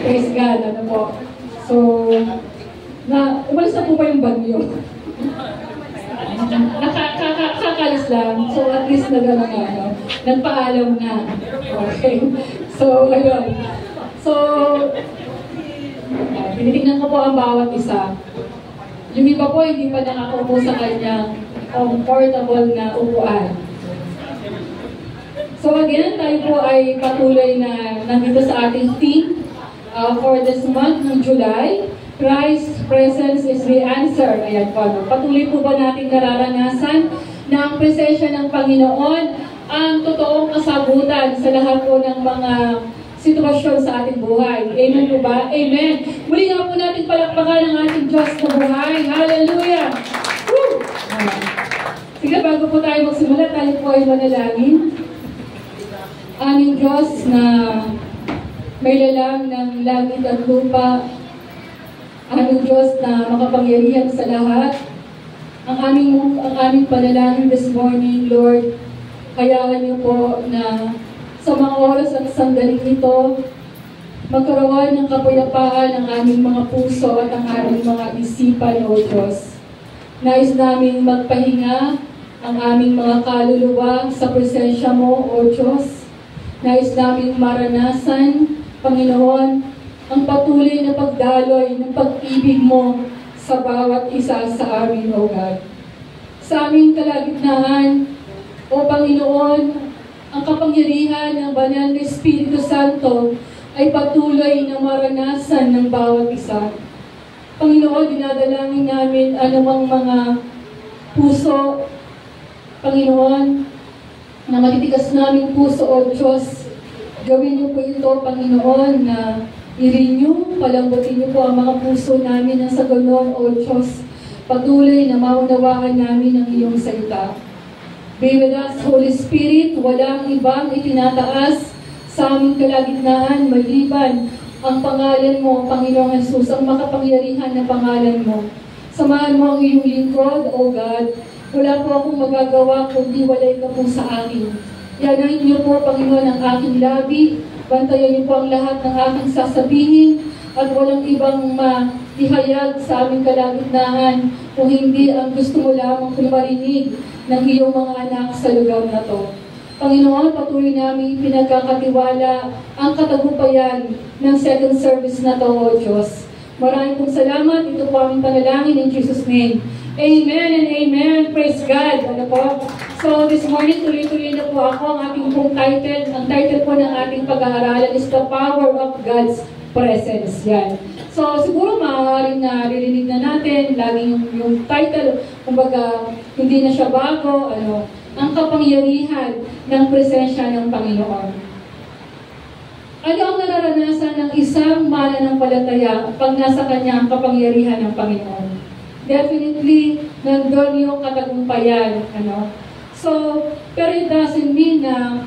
Praise God, ano po. So, umalis na po ba yung bagyo? Nakakalis lang. So, at least nagpaalam na. Okay. So, ayun. So, tinitingnan ko po ang bawat isa. Yung iba po, hindi pa nakakaupo sa kanyang comfortable na upuan. So again, tayo po ay patuloy na nandito sa ating theme for this month ng July. Christ's presence is the answer. Ayan po. Patuloy po ba natin nararanasan na ang presensya ng Panginoon ang totoong kasagutan sa lahat po ng mga sitwasyon sa ating buhay. Amen po ba? Amen. Muli nga po natin palakpakan ang ating Diyos na buhay. Hallelujah! Woo! Sige, bago po tayo magsimula, tayo po ay manalangin. Aming Diyos na may lalang ng langit at lupa, aming Diyos na makapangyarihan sa lahat, ang aming panalangin this morning, Lord, kayaan niyo po na sa mga oras at sandaling ito, magkaroon ng kapayapaan ang aming mga puso at ang aming mga isipan, O Diyos. Nais namin magpahinga ang aming mga kaluluwa sa presensya mo, O Diyos. Nais namin maranasan, Panginoon, ang patuloy na pagdaloy ng pag-ibig mo sa bawat isa sa amin, O God. Sa aming kalagitnaan, O Panginoon, ang kapangyarihan ng Banal na Espiritu Santo ay patuloy na maranasan ng bawat isa. Panginoon, dinadalangin namin anumang mga puso, Panginoon, na matitigas namin puso, O Diyos, gawin niyo po ito, Panginoon, na i-renew, palambutin niyo po ang mga puso namin na sa ganon, O Diyos, patuloy na maunawaan namin ang iyong salita. Be with us, Holy Spirit, walang ibang itinataas sa aming kalagitnaan, maliban ang pangalan mo, Panginoong Jesus, ang makapangyarihan na pangalan mo. Samahan mo ang iyong lingkod, O God. Wala po akong magagawa kundi walay ka po sa akin. Yanayin niyo po, Panginoon, ang aking labi. Bantayan niyo po ang lahat ng aking sasabihin at walang ibang maihayag sa aming kalagitnaan kung hindi ang gusto mo lamang kung marinig ng iyong mga anak sa lugar na to. Panginoon, patuloy namin pinagkakatiwala ang katagumpayan ng second service na to, O Diyos. Maraming pong salamat. Ito po aming panalangin in Jesus' name. Amen and amen. Praise God. Ano po? So this morning, tuloy-tuloy na po ako. Ang ating pong title, ang title po ng ating pag-aaralan is The Power of God's Presence. Yan. So siguro maaaring naririnig na natin, lagi yung title, kumbaga hindi na siya bago, ang kapangyarihan ng presensya ng Panginoon. Ano ang nararanasan ng isang mananampalataya pag nasa kanya ang kapangyarihan ng Panginoon? Definitely, nandun yung katagumpayan. So, pero it doesn't mean na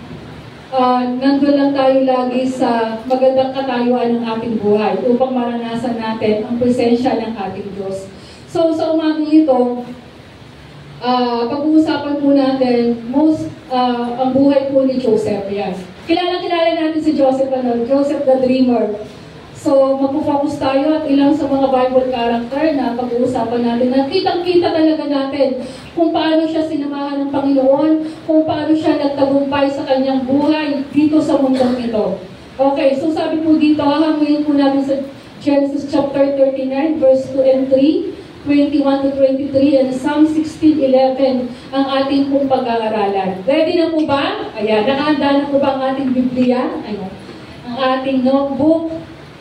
nandun lang tayo lagi sa magandang katayuan ng ating buhay upang maranasan natin ang presensya ng ating Diyos. So, sa umagang ito, pag-uusapan po natin ang buhay po ni Joseph. Yan. Kilala natin si Joseph, Joseph the Dreamer. So, magpo-focus tayo at ilang sa mga Bible character na pag-uusapan natin na kitang-kita talaga natin kung paano siya sinamahan ng Panginoon, kung paano siya nagtagumpay sa kanyang buhay dito sa mundong ito. Okay, so sabi po dito, hahanguin po natin sa Genesis chapter 39, verse 2 and 3, 21 to 23, and Psalm 16:11 ang ating pong pag-aaralan. Ready na po ba? Ayan, nakahanda na po ba ang ating Biblia? Ayan. Ang ating notebook,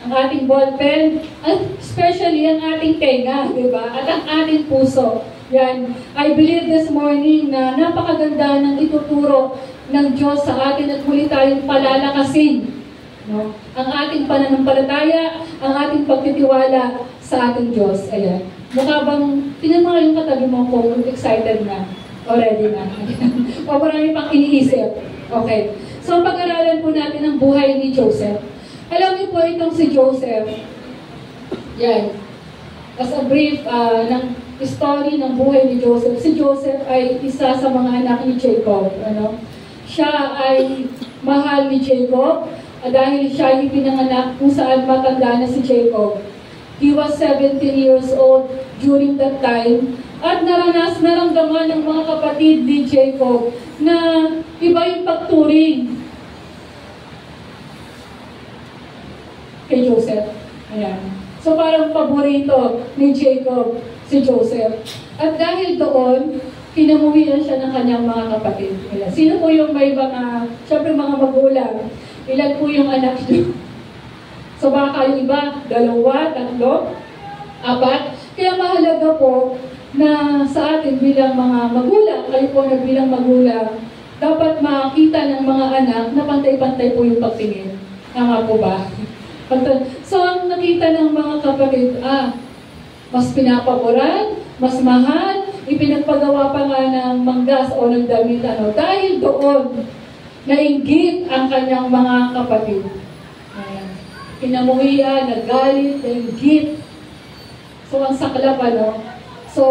ang ating ballpen, at especially ang ating tenga, di ba? At ang ating puso. Yan. I believe this morning na napakaganda ng ituturo ng Diyos sa atin at muli tayong palalakasin. No? Ang ating pananampalataya, ang ating pagtitiwala sa ating Diyos. Ayan. Mukha bang, tingnan mo yung katabi mo kung excited na, already na. O marami pang iniisip. Okay. So pag-aralan po natin ang buhay ni Joseph. Alam niyo po itong si Joseph. Yan. As a brief ng story ng buhay ni Joseph. Si Joseph ay isa sa mga anak ni Jacob. Siya ay mahal ni Jacob dahil siya ay pinanganak kung saan matanda na si Jacob. He was 17 years old during that time at naramdaman ng mga kapatid ni Jacob na iba yung pagturing kay Joseph. Ayan. So parang paborito ni Jacob si Joseph. At dahil doon, kinamuhian siya ng kanyang mga kapatid. Ayan. Sino po yung may mga, syempre mga magulang? Ilan po yung anak niyo? So baka yung iba, 2, 3, 4. Kaya mahalaga po na sa atin bilang mga magulang, kayo po na bilang magulang, dapat makita ng mga anak na pantay-pantay po yung pagtingin. Tama po ba? So ang nakita ng mga kapatid, mas pinapaboran, mas mahal, ipinagpagawa pa nga ng manggas o ng damit. Dahil doon, nainggit ang kanyang mga kapatid. Kinamuhian, nagalit, nainggit. So, ang saklap, So,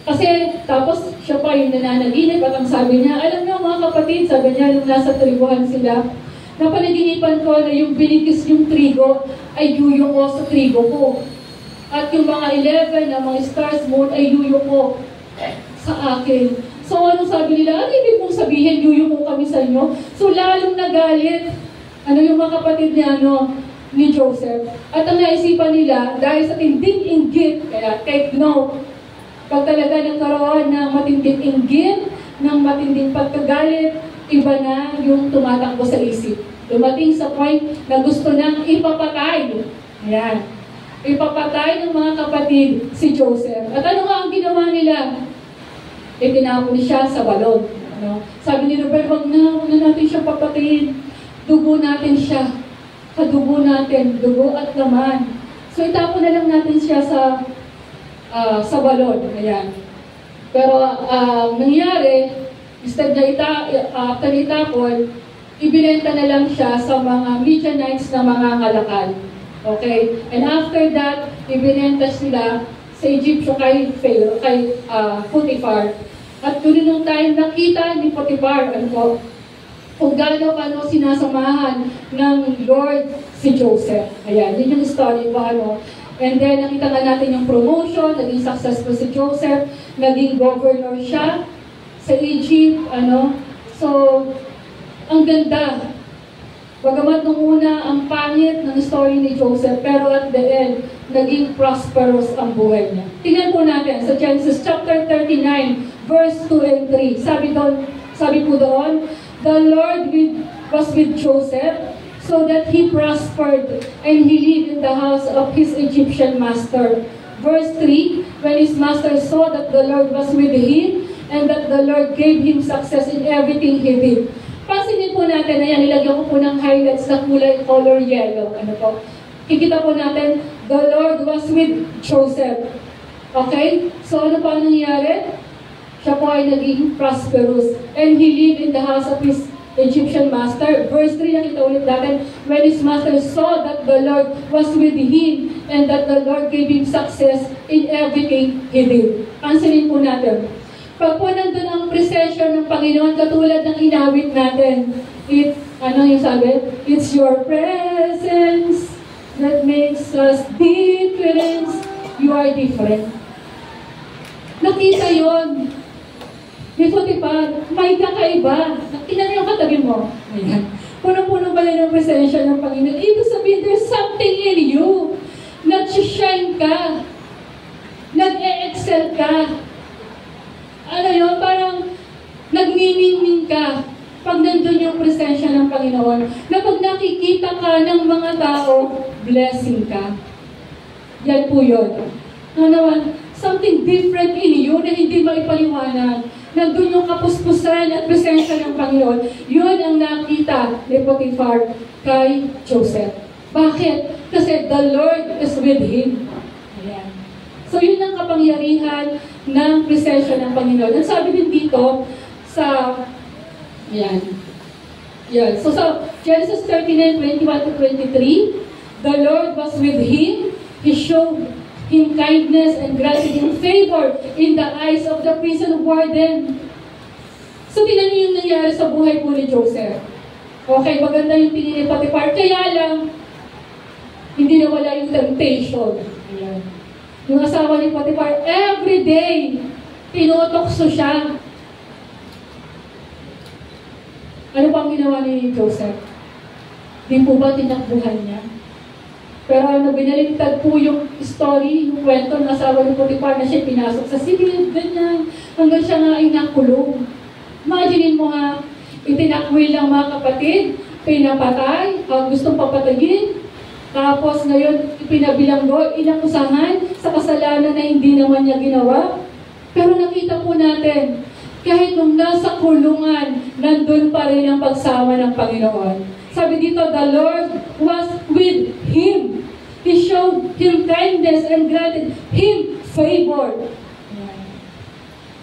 kasi, tapos, siya pa yung nananaginip at ang sabi niya, alam niyo mga kapatid, sabi niya, nung nasa tribuhan sila, napanaginipan ko na yung binikis yung trigo ay yuyo ko sa trigo ko. At yung mga 11 na mga stars moon ay yuyo ko sa akin. So, anong sabi nila? Ano ibig mong sabihin, yuyo ko kami sa inyo? So, lalong nagalit. Yung mga kapatid niya, ni Joseph. At ang naisipan nila, dahil sa tinding inggit, kaya take note, pag talaga nagkaroon ng matinding inggit, ng matinding pagkagalit, iba na yung tumatakbo sa isip. Dumating sa point na gusto nang ipapatay. Ayan. Ipapatay ng mga kapatid si Joseph. At ano nga ang ginawa nila? Itinapon siya sa balon. Sabi ni Robert, wag na natin siya papatayin. Dugo natin siya. Kadugo natin, dugo at laman. So itapon na lang natin siya sa balon. Ayan. Pero nangyari, instead na after itapon, ibinenta na lang siya sa mga Midianites na mga ngalakal. Okay? And after that, ibinenta sila sa Egyptio kay Potiphar. At doon nung time nakita ni Potiphar, kung paano sinasamahan ng Lord si Joseph. Ayan, yun yung story po, And then, nakita nga natin yung promotion, naging successful si Joseph, naging governor siya sa Egypt, So, ang ganda. Bagamat nung una, ang pangit ng story ni Joseph, pero at the end, naging prosperous ang buhay niya. Tingnan po natin sa Genesis chapter 39, verse 2 and 3. Sabi po doon, the Lord was with Joseph so that he prospered and he lived in the house of his Egyptian master. Verse 3, when his master saw that the Lord was with him and that the Lord gave him success in everything he did. Pansinin po natin, ayan, nilagyan ko po ng highlights na color yellow. Kikita po natin, the Lord was with Joseph. Okay? So ano pa nangyari? Siya po ay naging prosperous. And he lived in the house of his Egyptian master. Verse 3, nakita ulit natin, when his master saw that the Lord was with him and that the Lord gave him success in everything he did. Pansinin po natin. Pag po nandun ang presensya ng Panginoon, katulad ng inawit natin, yung sabi? It's your presence that makes us difference. You are different. Nakita yon. Ni Potiphar, may kakaiba. Tingnan yung katabi mo. Ayan. Punong-puno ba yun ang presensya ng Panginoon? Ibig sabihin, there's something in you. Nag-shine ka. Nag-e-excel ka. Parang nagmimingming ka pag nandun yung presensya ng Panginoon. Na pag nakikita ka ng mga tao, blessing ka. Yan po yun. Something different in you na hindi maipaliwanag. Nandun yung kapuspusan at presensya ng Panginoon. Yun ang nakita ni Potiphar kay Joseph. Bakit? Kasi the Lord is with him. Ayan. So yun ang kapangyarihan ng presensya ng Panginoon. Ang sabi din dito sa So sa Genesis 39:21-23, the Lord was with him. He showed him kindness and granted him favor in the eyes of the prison warden. So, tingnan niyo yung nangyari sa buhay po ni Joseph. Okay, maganda yung tingin ni Potiphar. Kaya lang, hindi nawala yung temptation. Ayan. Yung asawa ni Potiphar, every day, tinutokso siya. Ano pang ginawa ni Joseph? Di po ba tinakbuhan niya? Pero binaliktad po yung story, yung kwento ng asawa ni Potiphar na siya pinasok sa silid, ganyan, hanggang siya nga ay nakulong. Imaginin mo nga, itinakwil lang mga kapatid, pinapatay, gustong papatayin, tapos ngayon ipinabilanggo, inakusahan sa kasalanan na hindi naman niya ginawa. Pero nakita po natin, kahit nung nasa kulungan, nandun pa rin ang pagsama ng Panginoon. Sabi dito, the Lord was with him. He showed him kindness and granted him favor.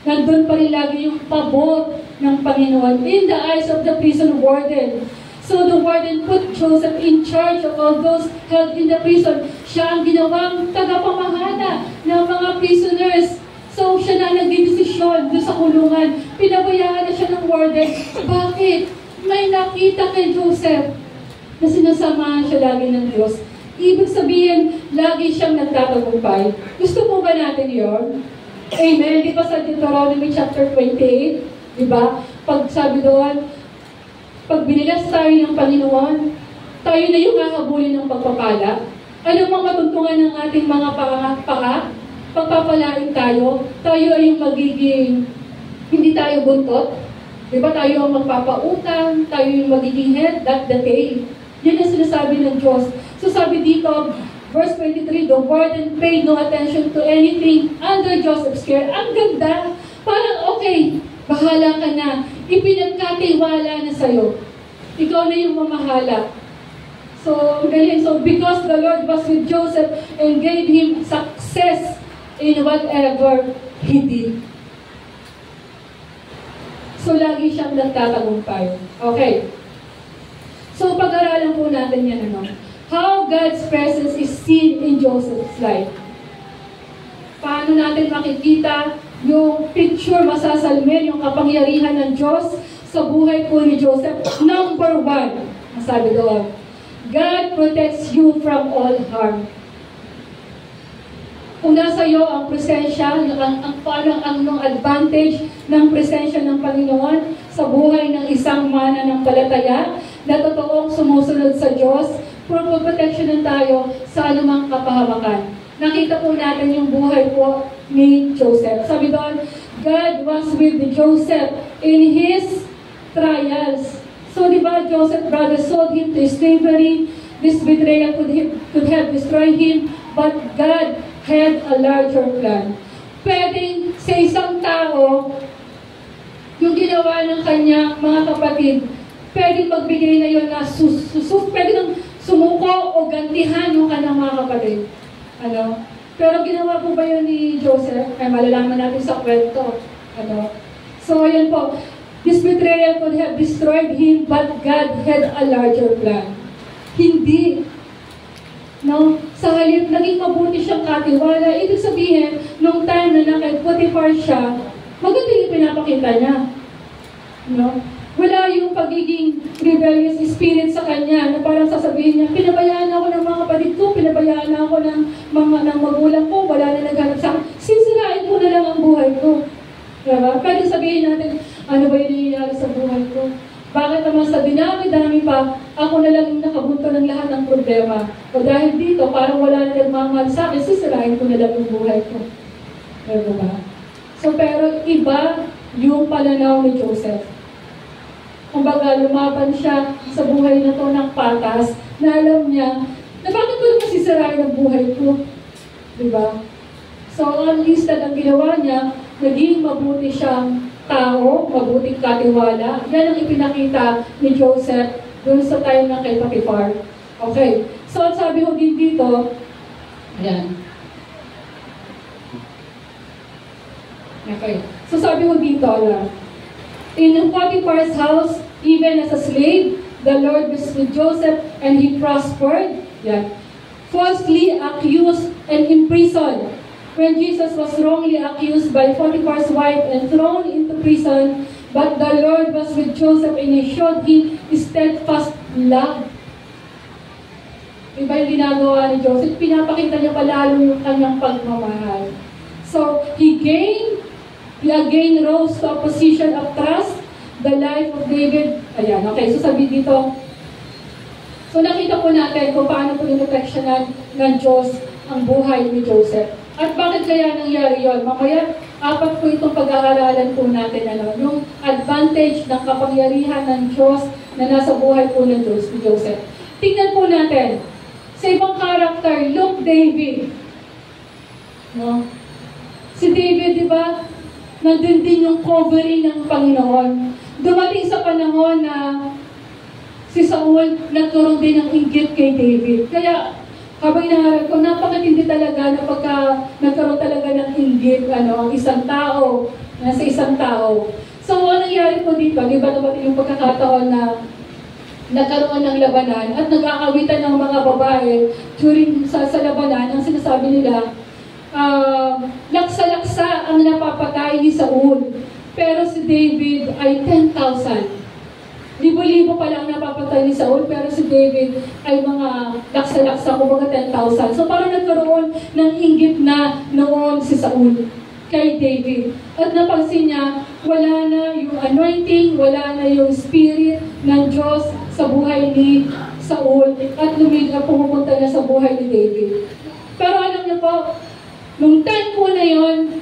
Nandun pa rin lagi yung pabor ng Panginoon in the eyes of the prison warden. So the warden put Joseph in charge of all those held in the prison. Siya ang ginawang tagapamahala ng mga prisoners. So siya na nagdidesisyon doon sa kulungan. Pinabayaan na siya ng warden. Bakit? May nakita kay Joseph na sinasamahan siya lagi ng Diyos. Ibig sabihin, lagi siyang nagtatagumpay. Gusto po ba natin yun? Amen. Di ba sa Deuteronomy chapter 28, di ba? Pag sabi doon, pag binilas tayo ng Panginoon, tayo na yung hahabulin ng pagpapala. Ano mga matuntungan ng ating mga pagpapalain tayo, tayo ay yung magiging, hindi tayo buntot. Diba tayo ang magpapautang, tayo yung magiging head, not the tail. Yan ang sinasabi ng Diyos. So sabi dito, verse 23, the warden paid no attention to anything under Joseph's care. Ang ganda. Parang okay, bahala ka na. Ipinagkatiwala na sa'yo. Ikaw na yung mamahala. So, galing. So, because the Lord was with Joseph and gave him success in whatever he did. So, lagi siyang nagtatagumpay. Okay. So, pag-aralan po natin yan, how God's presence is seen in Joseph's life. Paano natin makikita yung picture, masasalmin, yung kapangyarihan ng Diyos sa buhay po ni Joseph? Number 1, sabi doon, God protects you from all harm. Kung nasa iyo ang presensya, ang advantage ng presensya ng Panginoon sa buhay ng isang mananampalataya na totoong sumusunod sa Diyos, protection tayo sa anumang kapahamakan. Nakita po natin yung buhay po ni Joseph. Sabi doon, God was with Joseph in his trials. So, di ba, Joseph brothers sold him to slavery. This betrayal could have destroyed him, but God had a larger plan. Pwedeng sa isang tao, yung ginawa ng kanya mga kapatid, pwedeng magbigay na yun na pwede nang sumuko o gantihan yung kanyang mga kapatid. Pero ginawa po ba yun ni Joseph? Ay malalaman natin sa kwento. So, ayan po. This betrayal could have destroyed him, but God had a larger plan. Hindi. Sa halip, naging mabuti siyang katiwala. Ibig sabihin, nung time na nakay-Potiphar siya, maganda yung pinapakita niya. Wala yung pagiging rebellious spirit sa kanya na parang sasabihin niya, pinabayaan ako ng mga kapatid ko, pinabayaan ako ng magulang ko, wala na naghanap sa akin. Sisirain ko na lang ang buhay ko. Diba? Pwede sabihin natin, ano ba yung nangyayari sa buhay ko? Bakit naman sa dinami-dami pa, ako na lang yung nakabunto ng lahat ng problema. O dahil dito, parang wala na nagmamahal sa akin, sisirain ko na lang yung buhay ko. Diba? So, pero iba yung pananaw ni Joseph. Kumbaga, lumaban siya sa buhay na to ng patas, na alam niya, na bakit ko naman sisirain ang buhay ko? Diba? So, ang lista ang ginawa niya, naging mabuti siyang tao, mabuting katiwala. Yan ang ipinakita ni Joseph dun sa time na kay Potiphar. Okay. So, sabi ko din dito, ayan. Okay. So, sabi ko dito, in Potiphar's house, even as a slave, the Lord was with Joseph and he prospered. Yan. Falsely accused and imprisoned. When Jesus was wrongly accused by Potiphar's wife and thrown into prison, But the Lord was with Joseph and He showed him steadfast love. Iba yung ginagawa ni Joseph, pinapakita niya palalo yung kanyang pagmamahal. So, he again rose to a position of trust, the life of David. Ayan, okay, so sabi dito, so nakita po natin kung paano po ninoteksyonan ng Diyos ang buhay ni Joseph. At bakit kaya nangyari yun? Mamaya, 4 po itong pag-aaralan po natin, yung advantage ng kapangyarihan ng Diyos na nasa buhay po ng Diyos ni Joseph. Tingnan po natin, sa ibang karakter, look David. No? Si David, di ba, nandun din yung covering ng Panginoon. Dumating sa panahon na si Saul nagkaroon din ng inggit kay David. Kaya, habang inaharap ko, napakatindi talaga na pagka nagkaroon talaga ng inggit, ang isang tao, sa isang tao. So, ano nangyari po dito? Di ba dumating yung pagkakataon na nagkaroon ng labanan at nag-aawitan ng mga babae during sa labanan, ang sinasabi nila, laksa-laksa ang napapatay ni Saul. Pero si David ay 10,000. Libo-libo pa lang napapatay ni Saul, pero si David ay mga laksa-laksa, kumbaga 10,000. So parang nagkaroon ng inggit na noon si Saul kay David. At napansin niya, wala na yung anointing, wala na yung spirit ng Diyos sa buhay ni Saul at pumupunta na sa buhay ni David. Pero alam niyo po, nung time po na yon,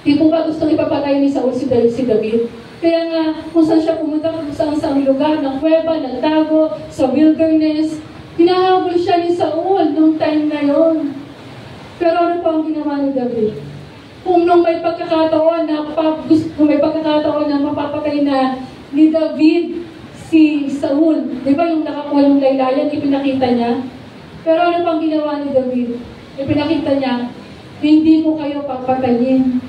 di po ba gustong ipapatay ni Saul si David? Kaya nga, kung saan siya pumunta, kung saan lugar, ng kuweba, nagtago, sa wilderness, hinahabol siya ni Saul nung time na yon. Pero ano po ang ginawa ni David? Kung may pagkakataon na mapapatay na ni David si Saul, di ba yung nakakuha yung laylayan, ipinakita niya? Pero ano pang ginawa ni David? Ipinakita niya, hindi ko kayo papatayin.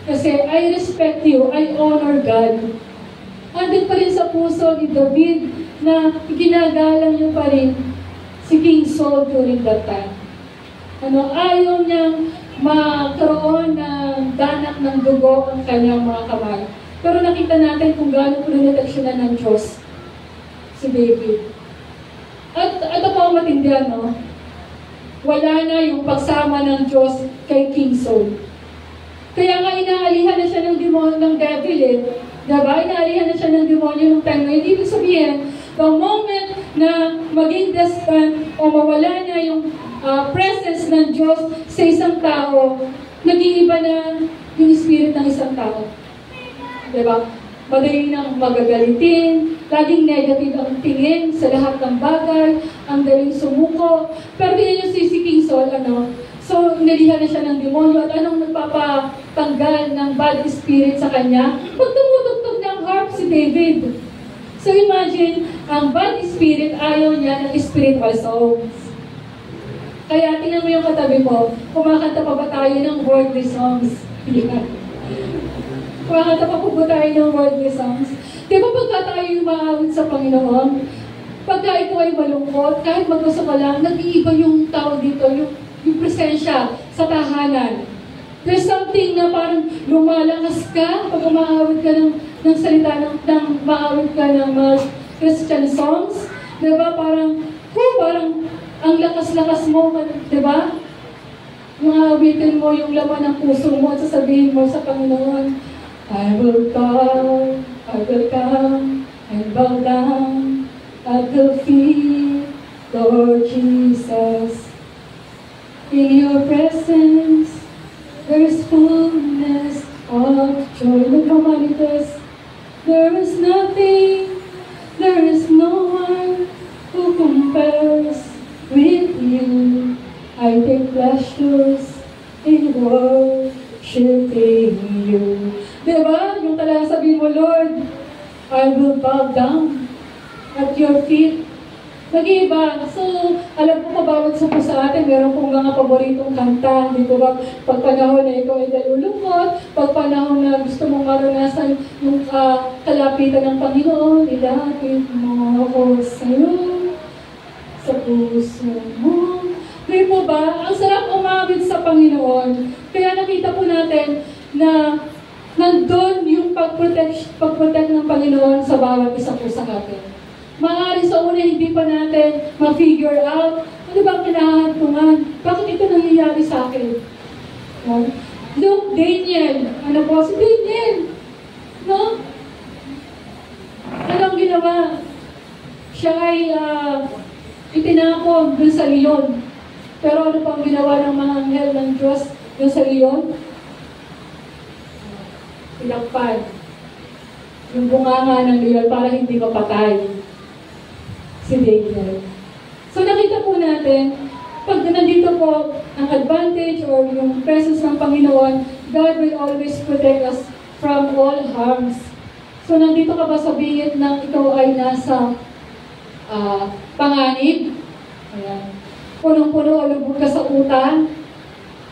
Kasi I respect you, I honor God. Andun pa rin sa puso ni David na ginagalang niya pa rin si King Saul during that time. Ayaw niyang magkaroon ng danak ng dugo ang kanyang mga kamay. Pero nakita natin kung gaano po ninoteksyonan ng Diyos si David. At ito po ang matindi, wala na yung pagsama ng Diyos kay King Saul. Kaya nga inaalihan na siya ng demonyo ng devil Diba? Inaalihan na siya ng demonyo ng time na ibig sabihin, the moment na maging distant o mawala na yung presence ng Diyos sa isang tao, nag-iiba na yung spirit ng isang tao. Diba? Madali nang magagalitin, laging negative ang tingin sa lahat ng bagay, ang daling sumuko. Pero yun yung si King Saul, So, inalihan na siya ng demonyo at anong nagpapatanggal ng bad spirit sa kanya? Pag tumutugtog ng harp si David. So, imagine, ang bad spirit ayaw niya ng spiritual songs. Kaya, tingnan mo yung katabi mo, kumakanta pa ba tayo ng worldly songs? Kumakanta pa ba tayo ng worldly songs? Di ba pagka tayo maawit sa Panginoon, pagka ito ay malungkot, kahit maggusto ka lang, nag-iiba yung tao dito, yung presensya sa tahanan. There's something na parang lumalakas ka pag umaawit ka ng salita, maawit ka ng mga Christian songs. Diba? Parang ang lakas-lakas mo, diba? Maawitin mo yung laman ng puso mo at sasabihin mo sa Panginoon, I will come and bow down at the feet, Lord Jesus. In your presence, there is fullness of joy. Nagmamanites, there is nothing, there is no one who compares with you. I take pleasures in worshiping you. Diba? Yung talagang sabihin mo, Lord, I will bow down at your feet. Nag-iiba. So, alam ko bawat sa atin, meron pong mga paboritong kanta. Dito ba, pag panahon na ikaw ay nalulungkot, pag panahon na gusto mong maranasan yung kalapitan ng Panginoon, ilapit mo ako sa'yo, sa puso mo. Di po ba? Ang sarap umawit sa Panginoon. Kaya nakita po natin na nandun yung yung pag-protect ng Panginoon sa bawat isa po sa atin. Maaari sa una hindi pa natin ma-figure out, ano ba ang kinahantungan? Bakit ito nangyayari sa akin? No? Look, Daniel. Ano po? Si Daniel. No? Anong ginawa? Siya ay itinakon dun sa leon. Pero ano pang ginawa ng mga anghel ng Diyos dun sa leon? Tinakpan yung bunganga ng leon para hindi mapatay si Daniel. So nakita po natin, pag nandito po ang advantage or yung presence ng Panginoon, God will always protect us from all harms. So nandito ka ba sa bingit ng ikaw ay nasa panganib? Ayan. Punong-puno o lubog ka sa utang.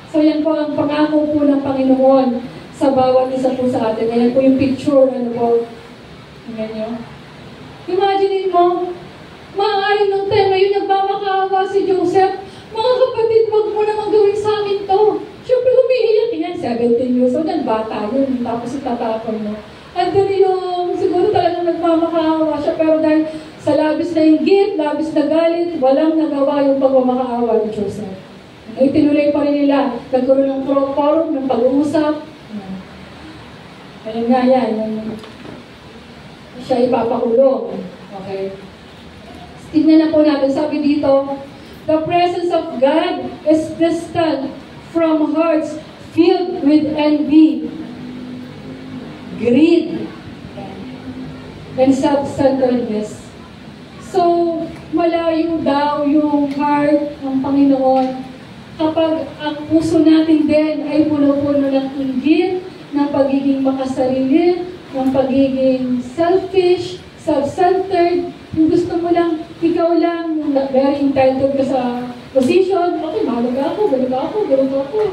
So yan po ang pangako po ng Panginoon sa bawat isa po sa atin. Ayan po yung picture, ano po. Tingnan nyo. Imagine mo, maaaring nung time na yun, nagmamakaawa si Joseph, mga kapatid, wag mo naman gawin sa akin to. Siyempre, humihiyak yan, 17 years old, ang bata yun, tapos itatapon mo. At doon yung, siguro talagang nagmamakaawa siya, pero dahil sa labis na inggit, labis na galit, walang nagawa yung pagmamakaawa ni Joseph. Ay, tinuloy pa rin nila, nagkaroon ng forum, ng pag-uusap. Ayun nga yan, siya ipapakulong. Okay. Tignan na po natin, sabi dito, the presence of God is distant from hearts filled with envy, greed, and self-centeredness. So, malayo daw yung heart ng Panginoon kapag ang puso natin din ay puno-puno ng inggit, ng pagiging makasarili, ng pagiging selfish, self-centered, yung gusto mo lang, ikaw lang, yung very entitled ka sa position, okay, mahalaga ako, ganun ako.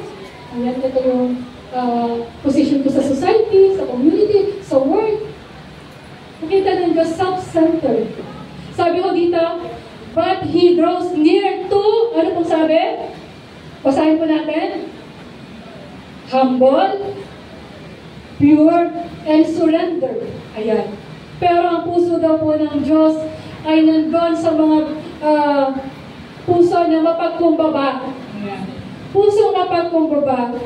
Ayan, ito yung position ko sa society, sa community, sa work. Nakita ng Diyos, self-centered. Sabi ko dito, but He draws near to, ano pong sabi? Basahin po natin. Humble, pure, and surrender. Ayan. Pero ang puso daw po ng Diyos ay nandun sa mga puso na mapagkumbaba. Ayan. Puso mapagkumbaba.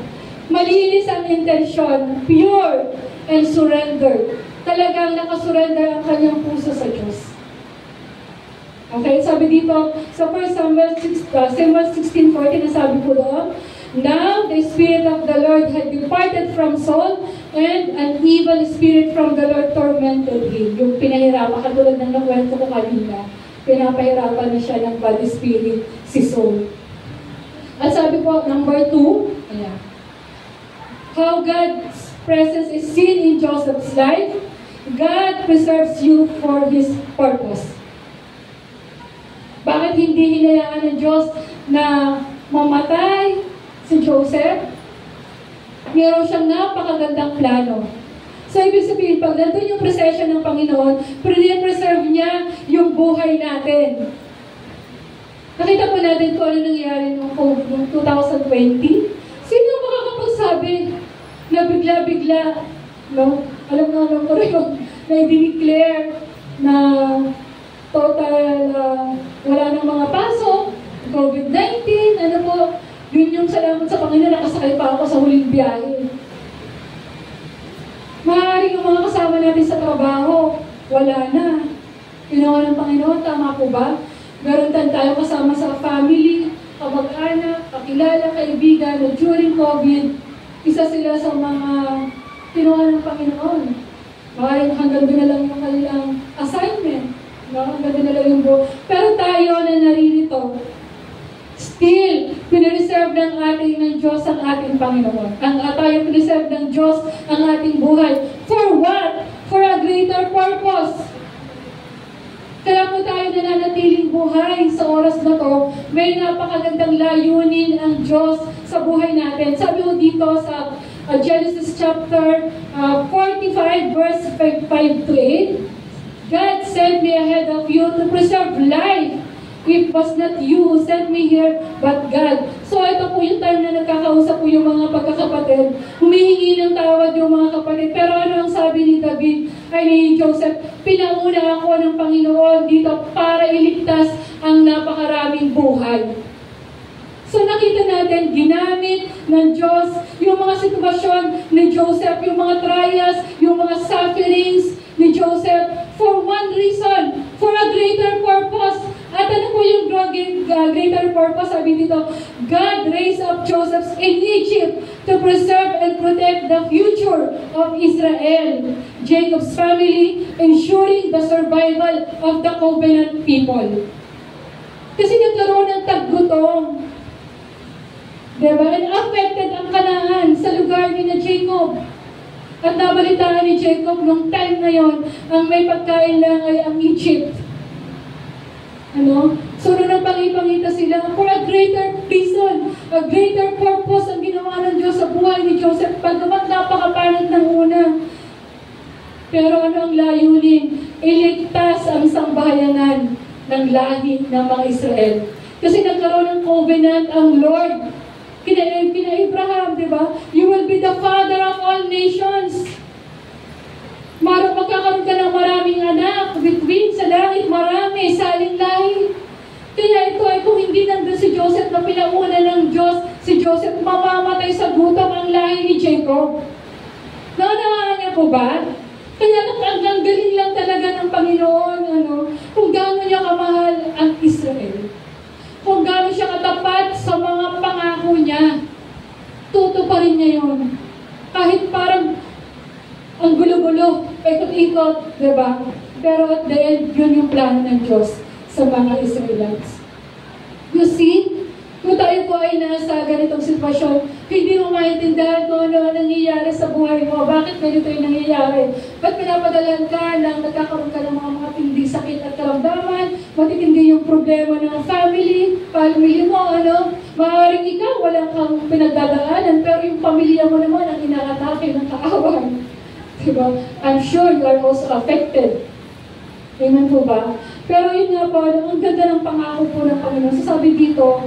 Malinis ang intensyon, pure, and surrender. Talagang nakasurrender ang kanyang puso sa Diyos. Okay, sabi dito, sa 1 Samuel 16:40, nasabi po doon, now the Spirit of the Lord had departed from Saul, and an evil spirit from the Lord tormented him. Yung pinahirapan, katulad ng nakwento ko kanina, pinapahirapan na siya ng bad spirit, si Saul. At sabi po, number 2, ayan, how God's presence is seen in Joseph's life. God preserves you for His purpose. Bakit hindi hinayaan ng Diyos na mamatay si Joseph? Meron siyang napakagandang plano. So, ibig sabihin, pag nandun yung procession ng Panginoon, preserve niya yung buhay natin. Nakita po natin kung ano nangyari noong 2020. Sino makakapagsabi na bigla-bigla, no? Alam ko rin na i-declare na total, wala nang mga pasok, COVID-19, ano po, yun yung salamat sa Panginoon, nakasakay pa ako sa huling biyahe. Maaaring yung mga kasama natin sa trabaho, wala na. Ginawa ng Panginoon, tama po ba? Meron tayo kasama sa family, kamag-anak, kakilala, kaibigan, na during COVID, isa sila sa mga ginawa ng Panginoon. Maaaring hanggang doon na lang yung kanilang assignment. No? Hanggang doon na lang yung buo. Pero tayo na naririto, still, pinireserve ng Diyos ang ating Panginoon. Tayo pinireserve ng Diyos ang ating buhay. For what? For a greater purpose. Kaya po tayo nananatiling buhay sa oras na to, may napakagandang layunin ang Diyos sa buhay natin. Sabi ko dito sa Genesis chapter 45, verse 5 to 8, God sent me ahead of you to preserve life It was not you who sent me here, but God. So ito po yung time na nagkakausap po yung mga pagkakapatid. Humihingi ng tawad yung mga kapatid. Pero ano ang sabi ni David, ay ni Joseph, pinauna ako ng Panginoon dito para iligtas ang napakaraming buhay. So nakita natin, ginamit ng Diyos yung mga sitwasyon ni Joseph, yung mga trials, yung mga sufferings ni Joseph for one reason, for a greater purpose. At ano po yung greater purpose? Sabi dito, God raised up Joseph in Egypt to preserve and protect the future of Israel, Jacob's family, ensuring the survival of the covenant people. Kasi nagkaroon ng taggutom. Diba? And affected ang Kanaan sa lugar ni na Jacob. At nabalitaan ni Jacob nung time na yon, ang may pagkain lang ay ang Egypt. Ano? So, nung napangipangita sila, for a greater reason, a greater purpose ang ginawa ng Diyos sa buhay ni Joseph. Pagkamat napakapanat ng una. Pero ano ang layunin? Iligtas ang sambahayanan ng lahi ng mga Israel. Kasi nagkaroon ng covenant ang Lord. Kina Abraham, di ba? You will be the father of all nations. Magkakaroon ka ng maraming anak, between sa langit, marami, saling lahi. Kaya ito ay kung hindi nandun si Joseph na pinauna ng Diyos, si Joseph mamamatay sa gutom ang lahi ni Jacob. Naunawaan niya po ba? Kaya ang galing lang talaga ng Panginoon, kung gaano niya kamahal ang Israel. Kung gaano siya katapat sa mga pangako niya. Tutuparin niya yun. Kahit parang ang gulo-gulo, paikot-ikot, diba? Pero at the end, yun yung plano ng Diyos sa mga Israelites. You see, kung tayo po ay nasa ganitong sitwasyon, hindi mo maintindihan kung ano ang nangyayari sa buhay mo. Bakit ganito yung nangyayari? Ba't pinapadalan ka lang, nagkakaroon ka ng mga tinding sakit at karamdaman, matitindi yung problema ng family mo, maaaring ikaw, walang kang pinagdadaanan, pero yung pamilya mo naman ang inaatake ng kaaway. Diba? I'm sure you are also affected. Amen po ba? Pero yun nga po, ang ganda ng pangako po ng Panginoon. So sabi dito,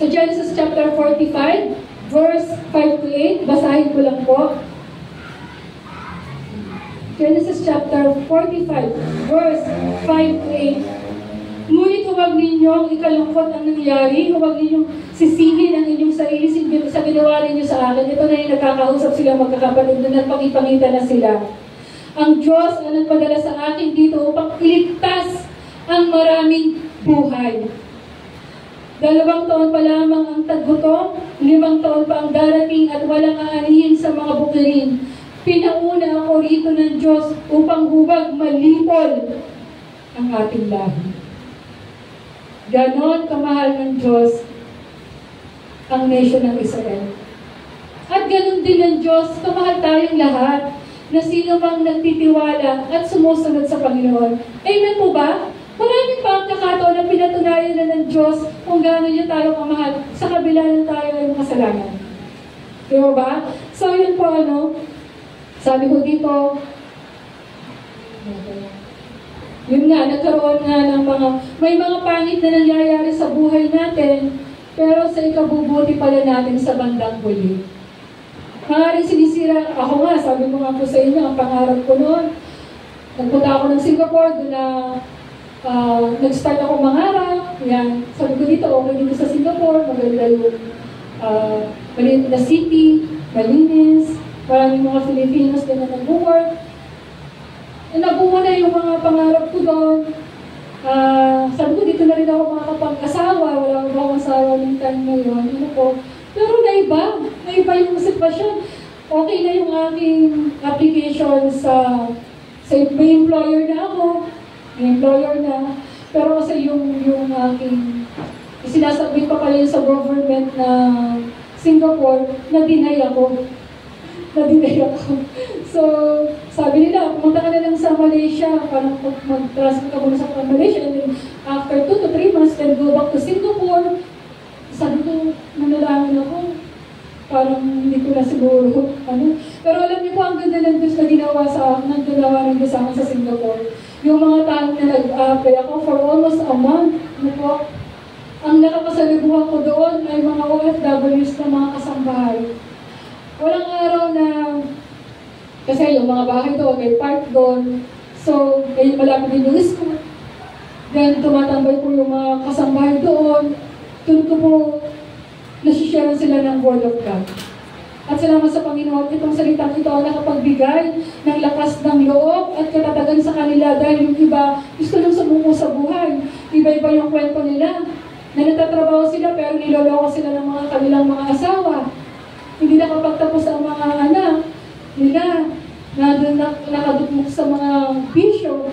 sa Genesis chapter 45, verse 5 to 8, basahin ko lang po. Genesis chapter 45, verse 5 to 8. Ngunit huwag ninyong ikalungkot ang nangyari, huwag ninyong sisihin ang inyong sarili sa ginawa ninyo sa akin. Ito na yung nakakausap sila magkakapatid na nagpangipangita na sila. Ang Diyos ang nagpadala sa akin dito upang iligtas ang maraming buhay. 2 taon pa lamang ang taggutom, 5 taon pa ang darating at walang aanihin sa mga bukirin. Pinauna ako rito ng Diyos upang hubag malipol ang ating lahi. Ganon kamahal ng Diyos ang nation ng Israel. At ganon din ng Diyos, kamahal tayong lahat na sino mang nagtitiwala at sumusunod sa Panginoon. Amen po ba? Maraming pagkakataon na pinatunayan na ng Diyos kung gaano niya tayo kamahal sa kabila ng tayo ay makasalanan. Di ba? So yun po sabi ko dito, yun nga, nagkaroon nga ng may mga pangit na nangyayari sa buhay natin, pero sa ikabubuti pala natin sa bandang huli. Maaaring sinisira, ako nga, sabi ko nga po sa inyo, ang pangarap ko noon, nagpunta ako ng Singapore, doon na nag-start ako mangarap, yan. Sabi ko dito, okay dito sa Singapore, maganda yung maliit na city, malinis, maraming mga Filipinos din na nag-work. Nabuo na yung mga pangarap ko doon. Sabi ko, dito na rin ako makakapag-asawa. Wala akong asawa ng time na yun. Pero naiba yung sitwasyon. Okay na yung aking application sa may employer na ako. May employer na. Pero kasi yung aking sinasabit pa pala yun sa government na Singapore, na-deny ako. So, sabi nila, pumunta ka na lang sa Malaysia, parang mag-transfer ka muna sa Malaysia, and then after 2 to 3 months, then go back to Singapore. Sabi ko, nanalangin ako, parang hindi ko na siguro, Pero alam niyo po, ang ganda ng Diyos na ginawa ng Diyos sa akin sa Singapore. Yung mga tao na nag-apply ako for almost a month. Ano po? Ang nakakasaliguhan ko doon ay mga OFWs na mga kasambahay. Walang araw na, kasi yung mga bahay doon, may park doon. So, malapit din yung school. Then, tumatambay po yung mga kasambahay doon. Doon ko po, nasisharean sila ng Word of God. At salamat sa Panginoon, itong salitang ito ang nakapagbigay ng lakas ng loob at katatagan sa kanila dahil yung iba gusto nang sumungo sa buhay. Iba-iba yung kwento nila. Na natatrabaho sila pero niloloko sila ng mga kanilang mga asawa. Hindi nakapagtapos ang mga anak nila na nakadukmok sa mga bisyo.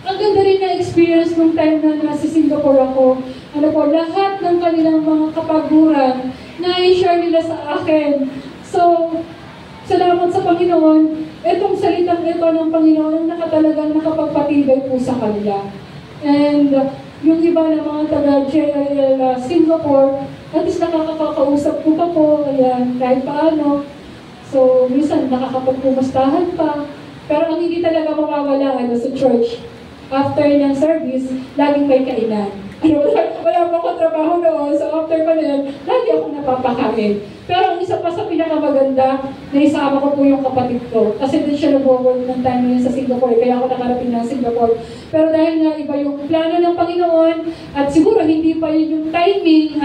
Ang ganda rin na experience nung time na nasa Singapore ako. Ano po, lahat ng kanilang mga kapaguran na i-share nila sa akin. So, salamat sa Panginoon. Itong salitang ito ng Panginoon ang nakatalagang nakapagpatibay po sa kanila. And yung iba na mga taga-JIL Singapore, at least nakakakausap ko pa po, ayan, kahit paano. So, minsan nakakapagpumastahan pa. Pero ang hindi talaga mawawala sa church, after ng service, laging may kainan. Wala pa akong trabaho noon, so after pa na yan, lagi akong napapakain. Pero ang isa pa sa pinakamaganda, naisama ko po yung kapatid ko. Kasi din siya nag-work ng time na sa Singapore, kaya ako nakarating ng Singapore. Pero dahil nga iba yung plano ng Panginoon, at siguro hindi pa yun yung timing,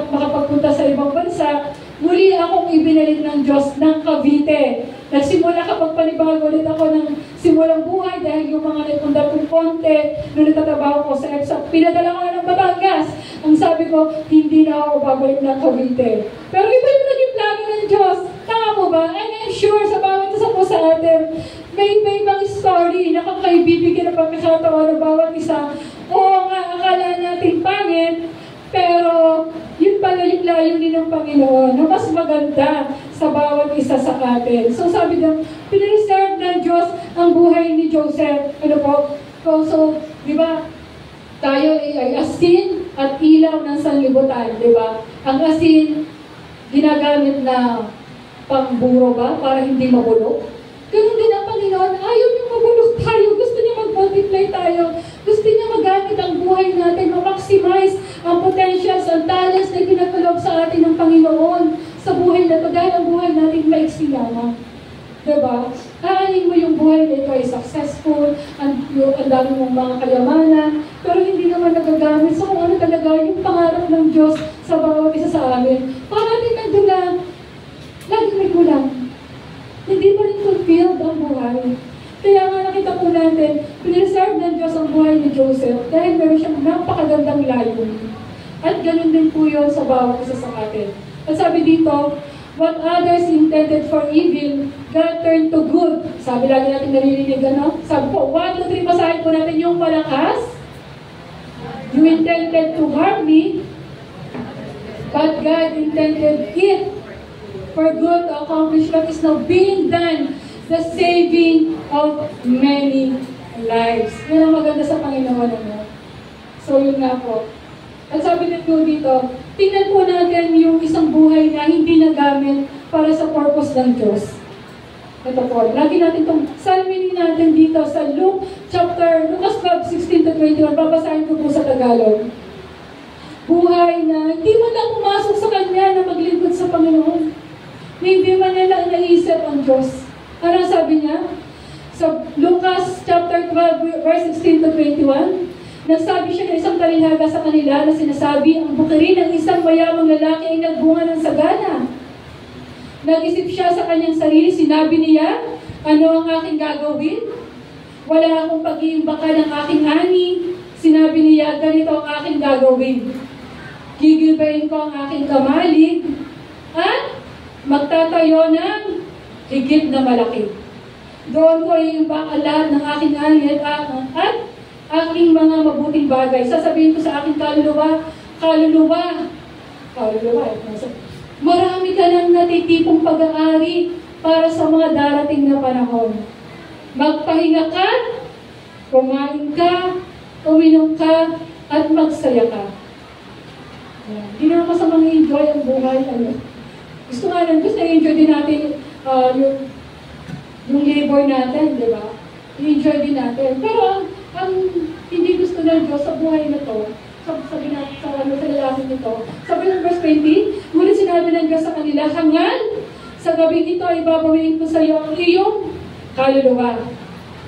makapagpunta sa ibang bansa, muli akong ibinalik ng Diyos ng Cavite. Nagsimula kapag panibago ulit ako ng simulang buhay dahil yung mga nagpunta kong konti nung nagtatrabaho ko sa EPSA, pinadala ko na ng Batangas. Ang sabi ko, hindi na ako babalik ng Cavite. Pero iba yung naging plano ng Diyos. Tama mo ba? And I'm sure sa bawat isa po sa atin, may ibang story na kung kayo bibigyan ng pagkakataon ng bawat isa. Oo nga, akala natin pangit, pero yun pala yung layunin ng Panginoon na mas maganda sa bawat isa sa atin. So sabi daw, pinreserve ng Diyos ang buhay ni Joseph. Ano po? So, di ba, tayo ay asin at ilaw ng sanlibutan, di ba? Ang asin, ginagamit na pangburo ba para hindi mabulok? Ganun din ang Panginoon, ayaw niyang mabulok tayo, gusto niya mag-multiply tayo, gusto niya magamit ang buhay natin, ma-maximize ang potentials, ang talents na pinagkaloob sa atin ng Panginoon sa buhay na ito, dahil ang buhay natin maiksi lamang. Diba? Aanin mo yung buhay na ito ay successful, ang dami mong mga kayamanan, pero hindi naman nagagamit sa kung ano talaga yung pangarap ng Diyos sa bawat isa sa amin. Parating nandun na, lagi may kulang. Hindi pa rin fulfilled ang buhay. Kaya nga nakita po natin, pinreserve ng Diyos ang buhay ni Joseph dahil meron siyang napakagandang layunin. At ganun din po yun sa bawat isa sa atin. At sabi dito, what others intended for evil, God turned to good. Sabi lagi natin naririnig, ano? Sabi po, 1, 2, 3, basahin po natin yung malakas. You intended to harm me, but God intended it for good to accomplish what is now being done, the saving of many lives. Yan ang maganda sa Panginoon. Ano? So yun nga po. At sabi nito dito, tingnan po natin yung isang buhay na hindi nagamit para sa purpose ng Diyos. Ito po, lagi natin itong salminin natin dito sa Lucas 12:16-21. Babasahin ko po sa Tagalog. Buhay na hindi man lang pumasok sa Kanya na maglingkod sa Panginoon. Hindi man nila naisip ang Diyos. Ano sabi niya? Sa Lucas 12:16-21, nagsabi siya ng isang talihada sa kanila na sinasabi, ang bukirin ng isang mayamang lalaki ay nagbunga ng sagana. Nag-isip siya sa kanyang sarili, sinabi niya, ano ang aking gagawin? Wala akong pag-iimbaka ng aking ani. Sinabi niya, ganito ang aking gagawin. Gigilbayin ko ang aking kamalig at magtatayo ng higit na malaki. Doon ko iimbak ang lahat ng aking ani at aking mga mabuting bagay. Sasabihin ko sa aking kaluluwa, marami ka ng natitipong pag-aari para sa mga darating na panahon. Magpahinga ka, kumain ka, uminom ka, at magsaya ka. Hindi na masamang enjoy ang buhay. Gusto nga lang, gusto na-enjoy din natin yung labor natin, di ba? I-enjoy din natin. Pero ang ang hindi gusto ng Diyos sa buhay na to, sabi na sa lalaki nito, sabi ng verse 20, ngunit sinabi ng Diyos sa kanila, hangal, sa gabing ito ay babawiin ko sa iyo ang iyong kaluluwa.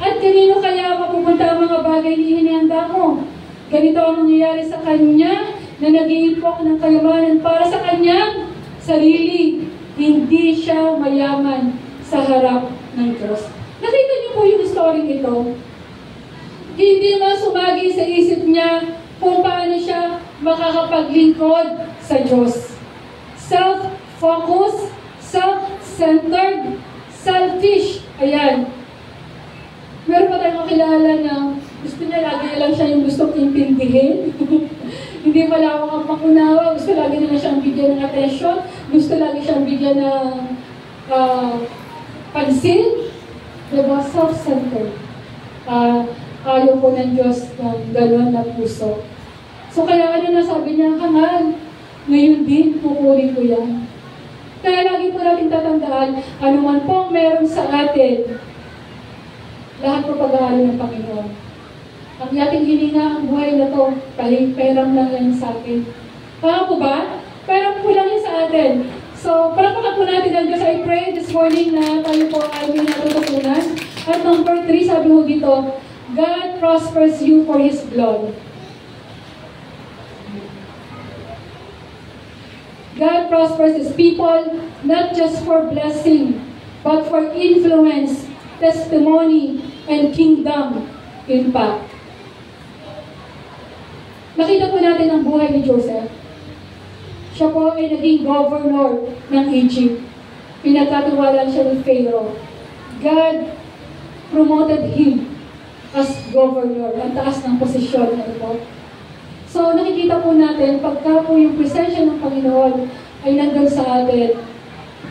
At kanino kaya mapupunta ang mga bagay na hinihanda mo? Ganito ang nangyayari sa kanya na nag-iipok ng kayamanan para sa kanyang sarili. Hindi siya mayaman sa harap ng Diyos. Nakita niyo po yung story ito. Hindi nga sumagi sa isip niya kung paano siya makakapaglingkod sa Diyos. Self-focused, self-centered, selfish. Ayan. Meron pa tayong makilala na gusto niya lagi na lang siya yung gusto intindihin. Hindi malawak ang pakunawa. Gusto lagi na lang siyang bigyan ng attention. Gusto lagi siyang bigyan ng pansin. Diba? Self-centered. Ayaw po ng Diyos ng gano'n na puso. So kaya ano na sabi niya, hangal, ngayon din, kukunin ko yan. Kaya lagi po natin tatandaan, anuman pong meron sa atin, lahat po pag-aalo ng Panginoon. Ang ating hininga, ang buhay na to, peram lang yan sa akin. Tama po ba? Peram po lang yan sa atin. So, palakpakan po natin ang Diyos. I pray this morning na tayo po ay may natutunan. At number 3, sabi ko dito, God prospers you for His blood. God prospers His people, not just for blessing, but for influence, testimony, and kingdom impact. Nakita po natin ang buhay ni Joseph. Siya po ay naging governor ng Egypt. Pinagkatiwalaan siya ni Pharaoh. God promoted him as governor. Ang taas ng posisyon na ito. So, nakikita po natin, pagka po yung presensya ng Panginoon ay nandun sa atin,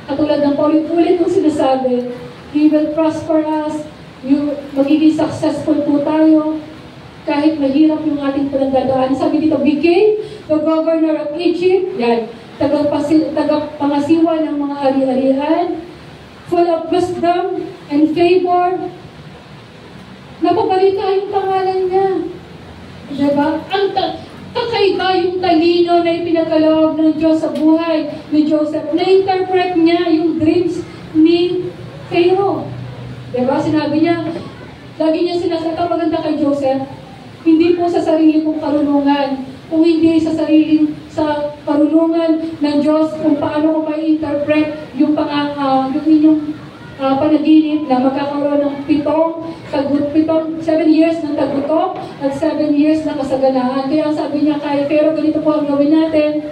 katulad ng paulit-ulit ng sinasabi, He will prosper us, magiging successful po tayo, kahit mahirap yung ating pinagdadaan. Sabi dito, became the governor of Egypt, yan, tagapangasiwa ng mga ari-arian, full of wisdom and favor. Napabalita yung pangalan niya. Diba? Ang kakaiba yung talino na ipinagkaloob ng Diyos sa buhay ni Joseph. Na-interpret niya yung dreams ni Pharaoh. Diba? Sinabi niya, lagi niya sinasabi, maganda kay Joseph, hindi po sa sarili kong karunungan, kung hindi sa karunungan ng Diyos, kung paano ko ma-interpret yung inyong panaginip na magkakaroon ng 7 years ng tagutok at 7 years na kasaganaan. Kaya sabi niya kay Pharaoh, ganito po ang gawin natin,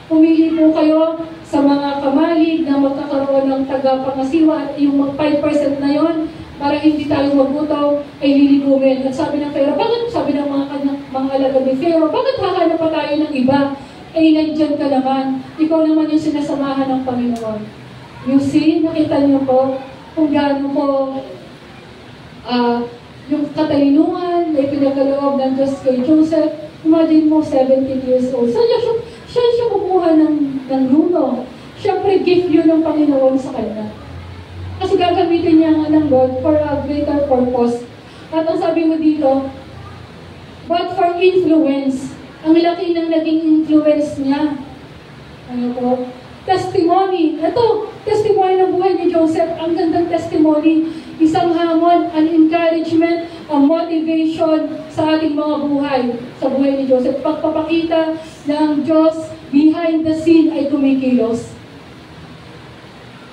pumili po kayo sa mga kamalig na magkakaroon ng tagapangasiwa at yung 5% na yon para hindi tayo magutom ay liligumin. At sabi ng Pharaoh, bakit? Sabi ng mga alagad ni Pharaoh, bakit hahanap pa tayo ng iba? Ay nandyan ka naman. Ikaw naman yung sinasamahan ng Panginoon. You see, nakita niyo po kung gaano po yung katalinuhan na ipinagkaloob ng Diyos kay Joseph. Imagine mo, 17 years old. So, siya kumuha ng luno. Siyempre, gift yun ng Panginoon sa kanya. Kasi gagamitin niya nga ng Lord for a greater purpose. At ang sabi mo dito, but for influence. Ang laki ng naging influence niya. Ano po? Testimony. Ito, testimony ng buhay ni Joseph. Ang gandang testimony. Isang hamon, an encouragement, a motivation sa ating mga buhay. Sa buhay ni Joseph. Pagpapakita ng Diyos behind the scene ay kumikilos.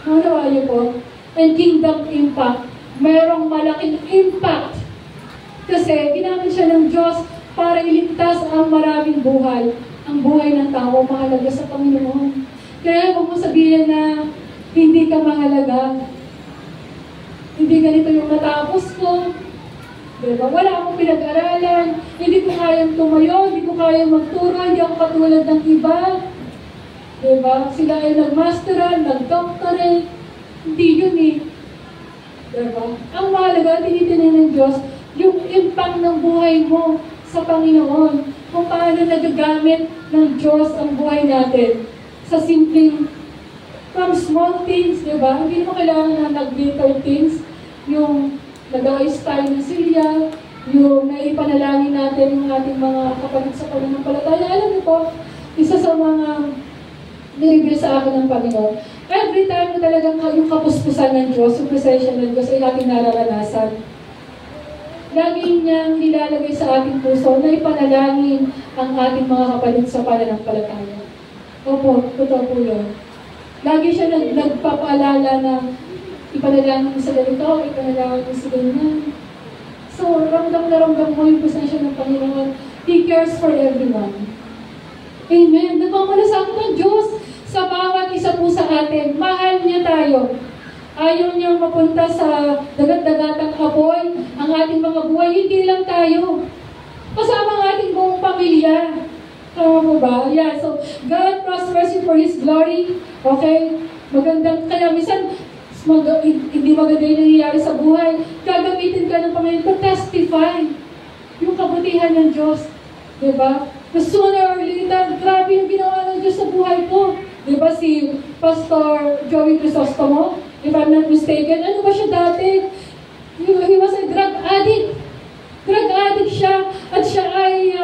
Ano niyo po? And kingdom impact. Merong malaking impact. Kasi ginamit siya ng Diyos para iligtas ang maraming buhay. Ang buhay ng tao mahalaga sa Panginoon. Kaya huwag mo sabihin na hindi ka mahalaga. Hindi ganito yung natapos ko. Diba? Wala akong pinag-aralan. Hindi ko kayang tumayo. Hindi ko kayang magturo. Hindi ako katulad ng iba. Diba? Sila ay nag-masteral, nag-doctorate. Hindi yun eh. Diba? Ang mahalaga, tinitingnan ng Diyos, yung impact ng buhay mo sa Panginoon. Kung paano nagagamit ng Diyos ang buhay natin. Sa simpleng, from small things, di ba? Hindi mo kailangan na nag-little things. Yung nag-ayos tayo ng silya, yung naipanalangin natin yung ating mga kapatid sa pananampalataya. Alam niyo po, isa sa mga nireview sa akin ng Panginoon, every time na talagang yung kapuspusan ng Diyos, yung presensya ng Diyos ay ating nararanasan. Lagi niyang nilalagay sa ating puso na ipanalangin ang ating mga kapatid sa pananampalataya. Opo, totoo po yun. Lagi siya nagpapaalala na ipanalangin mo sa ganito, ipanalangin mo sa ganyan. So, ramdam na ramdam mo yung presensya ng Panginoon. He cares for everyone. Amen. Nagmamalasakit ng Diyos sa bawat isa po sa atin. Mahal niya tayo. Ayaw niyang mapunta sa dagat-dagatang apoy ang ating mga buhay. Hindi lang tayo. Kasama ang ating buong pamilya. Tama mo ba? Yeah, so God prospers you for His glory. Okay? Magandang, kaya minsan, hindi maganda yung nangyayari sa buhay. Gagamitin ka ng Panginoon to testify yung kabutihan ng Diyos. Diba? Na sooner or later, grabe yung ginawa ng Diyos sa buhay ko. Diba si Pastor Joey Crisostomo? If I'm not mistaken, ano ba siya dati? He was a drug addict. Drug addict siya. At siya ay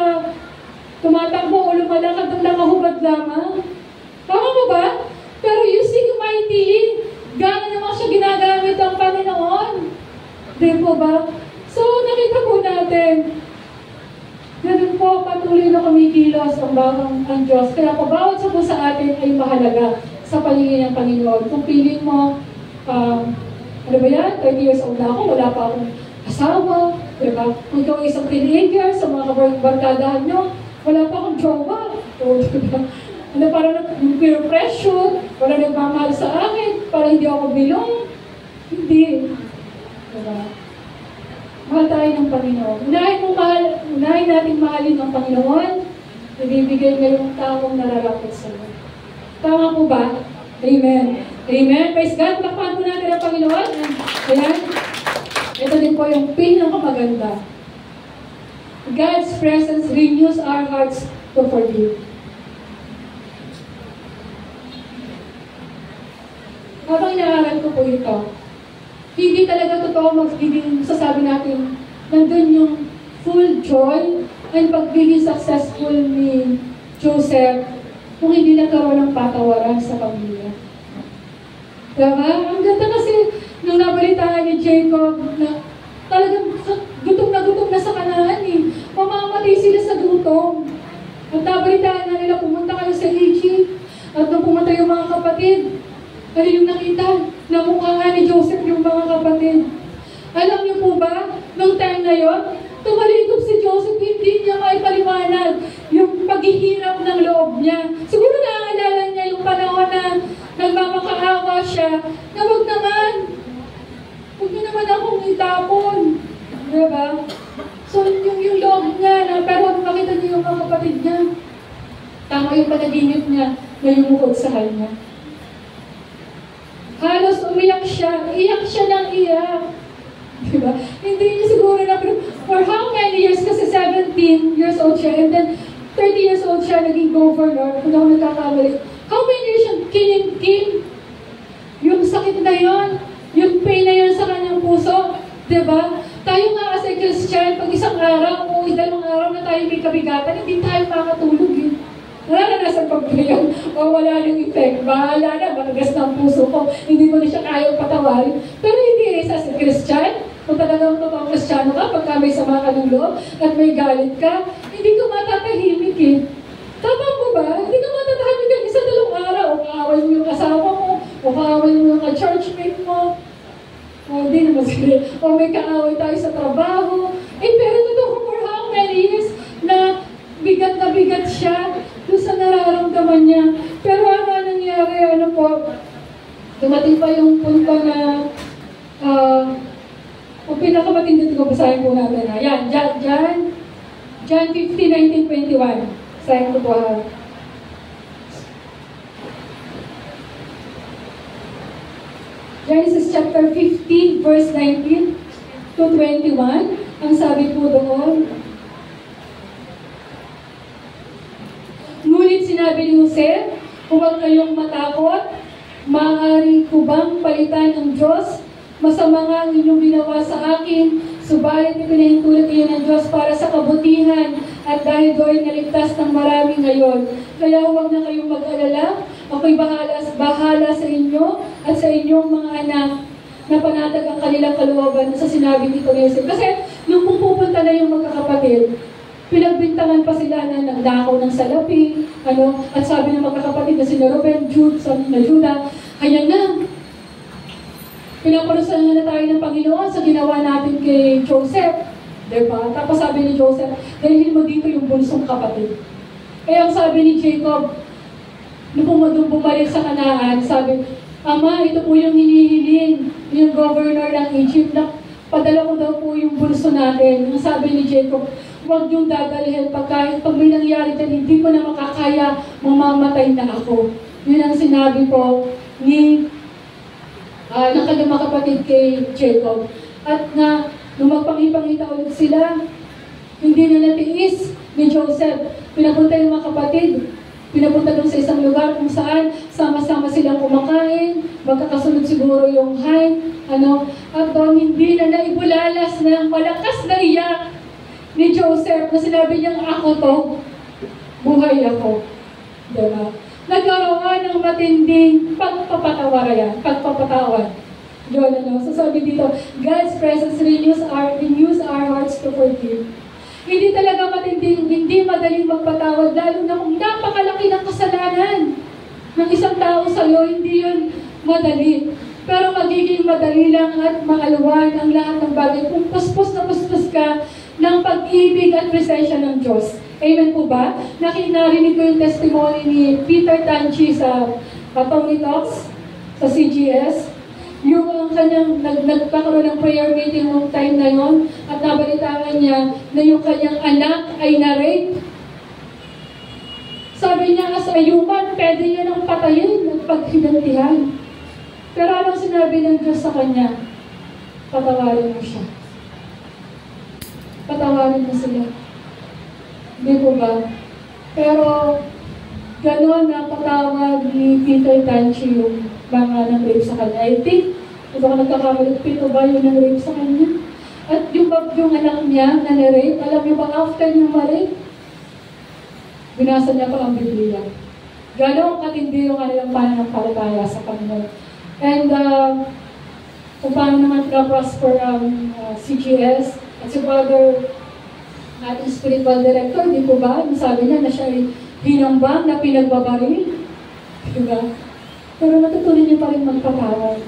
tumatakbo o lumalakad ng nakahubad lamang. Tama mo ba? Pero using mightily, gano'n naman siya ginagamit ang Panginoon. Di po ba? So, nakita po natin, ganun po, patuloy na kumikilos ang Diyos. Kaya po, bawat sa po sa atin ay mahalaga sa paligid ng Panginoon. Kung piling mo, ano ba yan? 30 years old na ako, wala pa akong asawa. Diba? Kung ikaw isang teenager, sa mga barkadahan nyo, wala pa akong jowa. O, diba? Ano, parang peer pressure, wala nagmamahal sa akin, para hindi ako bilong. Hindi. Diba? Mahal tayo ng Panginoon. Unahin natin mahalin ng Panginoon, nabibigay niya yung taong nararapat sa iyo. Tama po ba? Amen. Amen. Praise God. Lakpan po natin ang Panginoon. Ayan. Ito din po yung pinakamaganda. God's presence renews our hearts to forgive. Habang inaaral ko po ito, hindi talaga totoo magiging sasabi natin nandun yung full joy and pagiging successful ni Joseph kung hindi nagkaroon ng patawaran sa pamilya. Diba? Ang ganda kasi nung nabalitaan ni Jacob na talagang gutom na sa Kanaan eh. Mamamatay sila sa gutom. At nabalitaan na nila pumunta kayo sa Egypt at nung pumunta yung mga kapatid, ano yung nakita? Namukha ni Joseph yung mga kapatid. Alam niyo po ba, nung time na yon, tumalikod si Joseph, hindi niya maipaliwanag yung paghihirap ng loob niya. Siguro naaalala niya yung panahon na nagmamakaawa siya, na huwag niyo naman akong itapon. Diba? So, yung loob niya, na, pero makita niyo yung mga kapatid niya, tama yung panaginip niya na yumukod sa kanya. Halos umiyak siya. Iyak siya ng iyak. Diba? Hindi niya siguro na, for how many years? Kasi 17 years old siya. And then, 30 years old siya, naging governor. Kung ako nagkakamali. How many years siya kinim yung sakit na yon, yung pain na yon sa kanyang puso. Diba? Tayo nga as a Christian, pag isang araw o dalawang araw na tayo may kabigatan, hindi tayo makatulog eh. Naranasan pag yun, o wala nang effect. Bahala na, managas ng puso ko. Hindi ko na siya kayang patawarin. Pero hindi rin sa Christian. Kung talagang totoong Kristiyano ka, pagka may sama ka ng loob at may galit ka, hindi ka matatahimik eh. Tama mo ba? Hindi ka matatahimik ang isa dalawang araw. O kaaway mo yung asawa mo, o kaaway mo yung ka-churchmate mo. O hindi naman sila. O may kaaway tayo sa trabaho. Eh pero totoo for how many years na bigat siya doon sa nararamdaman niya. Pero ano nangyari, ano po, dumating pa yung punto na, kung pinakamatindi ko, basahin po natin na. Yan, John 15:19-21. Basahin ko po ha. Genesis chapter 15, verse 19 to 21. Ang sabi po doon, ngunit sinabi ni huwag kayong matakot, maaari ko bang palitan ng Diyos Masama nga ang inyong ginawa sa akin, subalit ipinahintulot iyon ng Diyos para sa kabutihan at dahil doon naligtas ng marami ngayon. Kaya huwag na kayong mag-alala, ako'y bahala sa inyo at sa inyong mga anak na panatag ang kanilang kalooban sa sinabi nito ni Joseph. Kasi nung pupunta na yung magkakapatid, pinagbintangan pa sila na nagdakaw ng salapi, at sabi ng magkakapatid na sila Ruben, Jude, na Judah, ayan na, pinaparusahan na tayo ng Panginoon sa ginawa natin kay Joseph. Diba? Tapos sabi ni Joseph, dalhin mo dito yung bunsong kapatid. Kaya ang sabi ni Jacob, nung bumalik sa Kanaan, sabi, Ama, ito po yung hinihiling, yung governor ng Egypt, na padala ko daw po yung bunso natin. Ang sabi ni Jacob, huwag yung dadalhin pag may nangyari dyan, hindi ko na makakaya, mamamatay na ako. Yun ang sinabi po ni ng kanyang mga kapatid kay Jacob. At nung magpangipangita ulit sila, hindi na natiis ni Joseph. Pinapunta yung mga kapatid, pinapunta doon sa isang lugar kung saan sama-sama silang kumakain, magkakasunod siguro yung at doon hindi na naibulalas ng malakas na iyak ni Joseph na sinabi niyang ako to, buhay ako. Diba? Nagkaroon ng matinding pagpapatawad. Yun, So sabi dito, God's presence renews our hearts to forgive. Hindi talaga matinding, hindi madaling magpatawad, lalo na kung napakalaki ng kasalanan ng isang tao sa'yo, hindi yun madali. Pero magiging madali lang at maaluwan ang lahat ng bagay kung puspos na puspos ka ng pag-ibig at presensya ng Diyos. Amen po ba? Narinig ko yung testimony ni Peter Tanchi sa Tony Talks, sa CGS. Yung kanyang nagkakaroon ng prayer meeting noong time na yon at nabalitaan niya na yung kanyang anak ay na-rape. Sabi niya, as a human, pwede niya nang patayin at paghigantihan. Pero anong sinabi ng Diyos sa kanya? Patawarin mo siya. Patawarin mo sila. Hindi po ba? Pero, gano'n na patawag ni Peter Tanchi yung mga nang-rape sa kanya. I think, kung baka nagkakamali, Peter ba yung nang-rape sa kanya? At yung anak niya na na-rape, alam niyo ba, after niya ma-rape, binasa niya pa ang Biblia. Gano'n katindi yung kanilang pananampalataya sa Panginoon. And, kung paano naman prosper ang CGS, at si Father, ating spiritual director, di po ba? Sabi niya na siya ay hinambang na pinagbabaril. Diba? Pero natutunan niya pa rin magpatawad.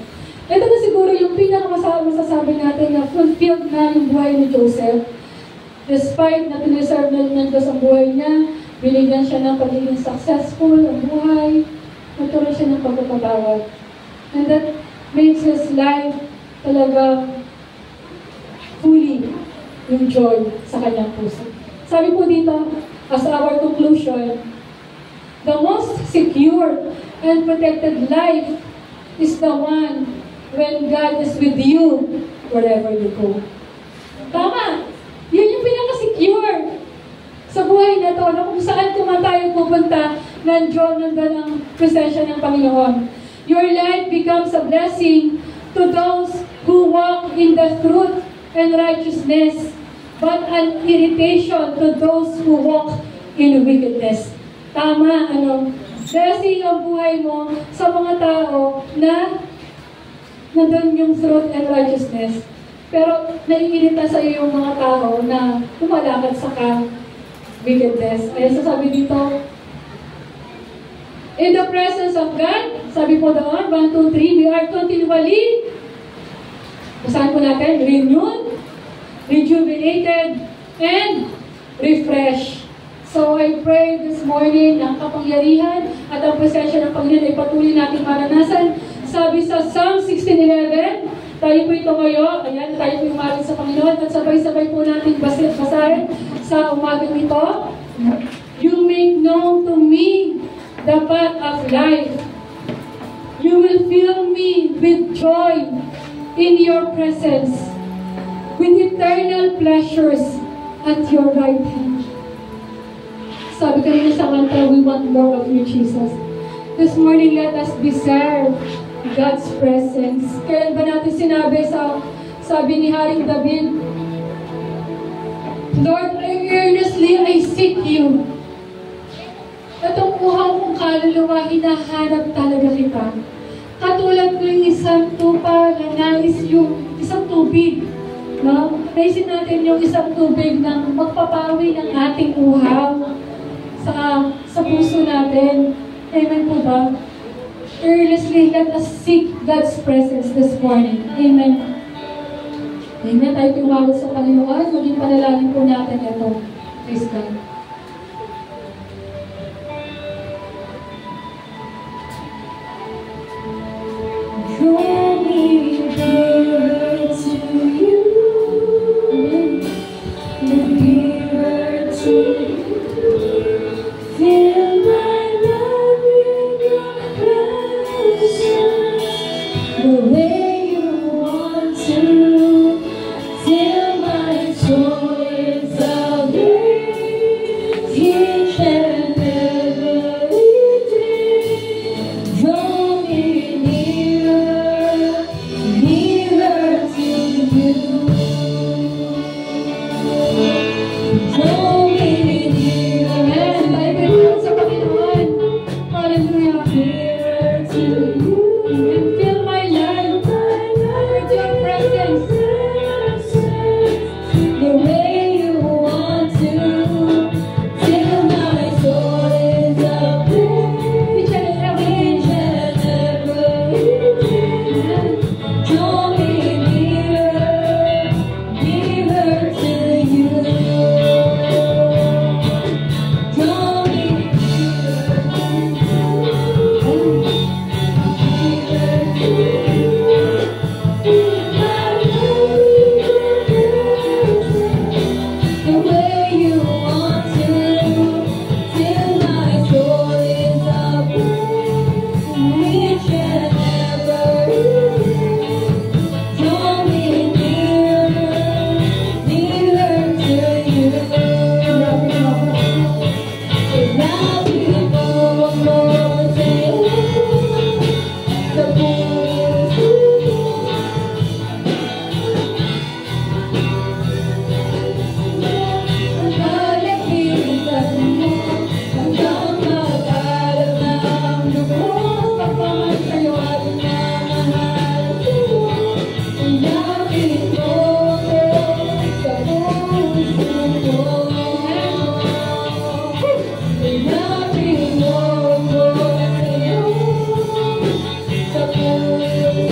Ito na siguro yung pinakamasasabi natin na fulfilled na yung buhay ni Joseph. Despite na piniserve na ng Diyos ang buhay niya, binigyan siya ng pagiging successful ang buhay, natutunan siya ng pagpapatawad. And that makes his life talagang fully yung joy sa kanyang puso. Sabi po dito, as our conclusion, the most secure and protected life is the one when God is with you wherever you go. Tama! Yun yung pinaka-secure sa buhay na to, na kung saan tayo pupunta, nandun ang presensya ng Panginoon. Your life becomes a blessing to those who walk in the truth and righteousness, but an irritation to those who walk in wickedness. Tama, blessing ang buhay mo sa mga tao na nandun yung truth and righteousness. Pero naiirita sa iyo yung mga tao na tumalakad sa wickedness. Ay sasabi dito, in the presence of God, sabi po doon, 1, 2, 3, we are continually, basahan po natin, renewed, rejuvenated, and refreshed. So I pray this morning na ang kapangyarihan at ang presensya ng Panginoon ay patuloy natin maranasan. Sabi sa Psalm 16:11, tayo po ito ngayon, ayan, tayo po umarin sa Panginoon at sabay-sabay po natin basahin sa umagang ito. You make known to me the path of life. You will fill me with joy in your presence, with eternal pleasures at your right hand. Sabi kanina sa kanta, we want more of you, Jesus. This morning, let us be served God's presence. Kailan ba natin sinabi sabi ni Haring David, Lord, earnestly I seek you. Itong uhaw kong kaluluwa, hinahanap talaga kita. Katulad ko yung isang tupa na nais yung isang tubig. No? Naisin natin yung isang tubig na magpapawi ng ating uhaw sa puso natin. Amen po ba? Earnestly, let us seek God's presence this morning. Amen. Amen. Tayo tumawag sa Panginoon. Maging panalangin po natin ito. Praise God. Draw me nearer to you. Nearer to you. Fill my life with your presence. The way you want to. Till my soul is awake. Each and every day. Draw me nearer, nearer to you. Draw me nearer. Amen. Tayo pinunod sa Panginoon. Hallelujah. Nearer to you. And fill my life with your presence. The way you want to, till my soul is awake. Each and every Each and every day. Draw me nearer, nearer to you. Draw me the way you want to, till my soul is awake. Each and every day. Draw me nearer, nearer to you. Without you, no more day. The voice nakalimutan mo hanggang mag-alam ng lubos pagmamahal sa'yo at minamahal sa'yo. Ilapit mo ako sa puso ko. Ilapit mo ako sa'yo sa puso ko.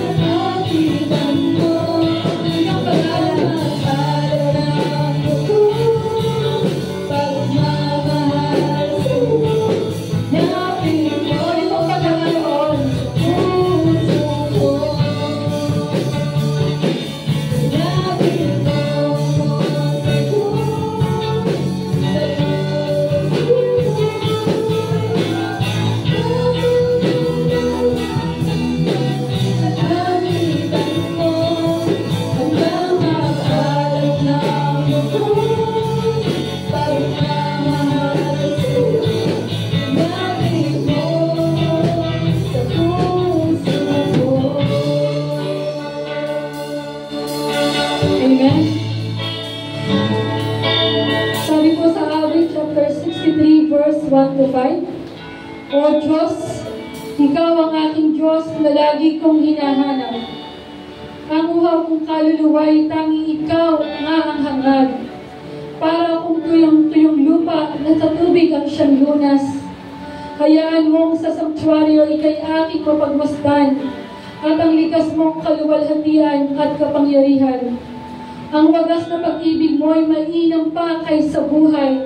Nakatitan mo ang pagmamahal ko. Pagmamahal sa'yo. Napit mo itong pagkakaroon sa puso ko. Napit mo ako sa'yo sa nakalitan mo hanggang mag-alam ng lubos pagmamahal sa'yo. Napit mo sa puso ko. Amen. Sabi po sa Awit chapter 63 verse 1 to 5, O Diyos, Ikaw ang aking Diyos na lagi kong hinahanap. Ang uhaw kong kaluluwa'y tanging Ikaw ang aanghangad. Para akong tuyong-tuyong lupa na sa tubig ang siyang lunas. Hayaan mong sa sanktuaryo ika'y aking mapagmasdan at ang likas mong kaluwalhatian at kapangyarihan. Ang wagas na pag-ibig mo'y mainam pa kaysa buhay.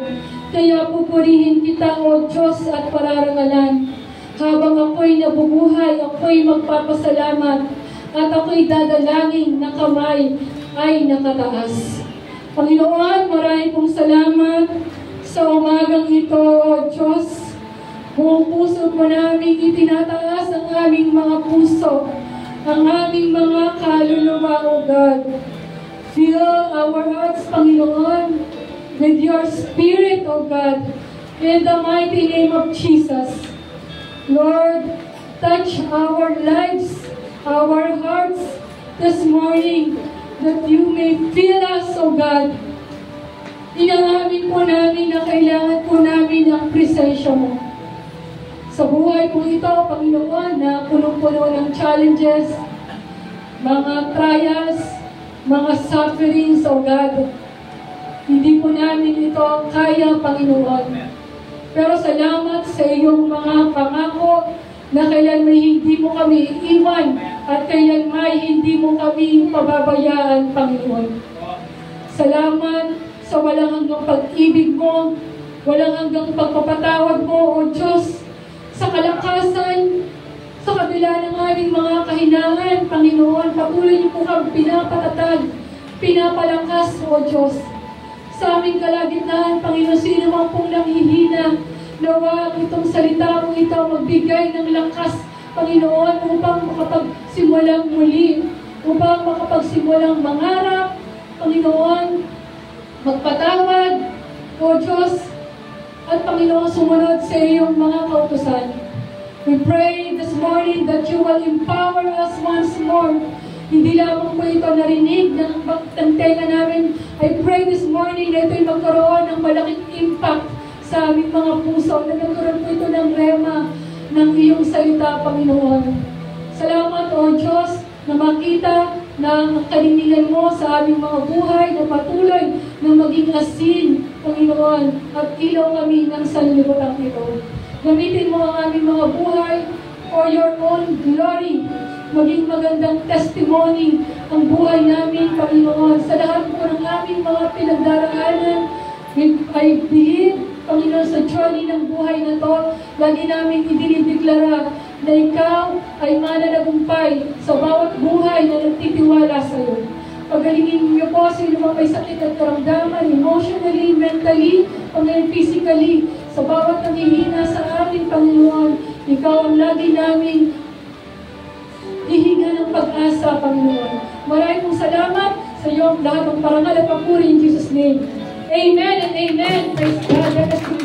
Kaya pupurihin kita, O Diyos, at pararangalan. Habang ako'y nabubuhay, ako'y magpapasalamat, at ako'y dadalangin na kamay ay nakataas. Panginoon, maraming pong salamat sa umagang ito, O Diyos. Buong puso po namin itinataas ang aming mga puso, ang aming mga kaluluwa, O God. Fill our hearts, Panginoon, with your Spirit, O God, in the mighty name of Jesus. Lord, touch our lives, our hearts this morning, that you may fill us, O God. Inangamin po namin na kailangan po namin ang presensya mo. Sa buhay po ito, Panginoon, na punong-puno ng challenges, mga trials, mga sufferings, O God. Hindi po namin ito kaya, Panginoon. Pero salamat sa iyong mga pangako na kailanman hindi mo kami iiwan at kailanman hindi mo kami pababayaan, Panginoon. Salamat sa walang hanggang pag-ibig mo, walang hanggang pagpapatawad mo, O Diyos, sa kalakasan, sa kabila ng aming mga kahinangan, Panginoon. Patuloy niyo po kami pinapatatag, pinapalakas, O Diyos. Sa aming kalagitnaan, Panginoon, sino man pong nanghihina, nawa itong salita mong ito magbigay ng lakas, Panginoon, upang makapagsimulang muli, upang makapagsimulang mangarap, Panginoon, magpatawad, O Diyos, at Panginoon, sumunod sa iyong mga kautusan. We pray this morning that you will empower us once more. Hindi lamang po ito narinig ng tenga namin. I pray this morning na ito'y magkaroon ng malaking impact sa aming mga puso, na nagkaroon po ito ng rema ng iyong salita, Panginoon. Salamat, O Diyos, na makita ng kalinigan mo sa aming mga buhay, na patuloy na maging asin, Panginoon, at ilaw kami ng sanlibutan ito. Gamitin mo ang aming mga buhay for your own glory. Maging magandang testimony ang buhay namin, Panginoon, sa lahat po ng aming mga pinagdaraanan. I believe, Panginoon, sa journey ng buhay na to, lagi namin idinideklara na ikaw ay mananagumpay sa bawat buhay na nagtitiwala sa iyo. Pagalingin niyo po sa inyo may sakit at karamdaman, emotionally, mentally, Panginoon, physically, sa bawat nanghihina sa amin, Panginoon. Ikaw ang lagi namin hihinga ng pag-asa, Panginoon. Maraming pong salamat sa iyo, lahat ng parangal at papuri in Jesus' name. Amen and amen. Praise God. Let us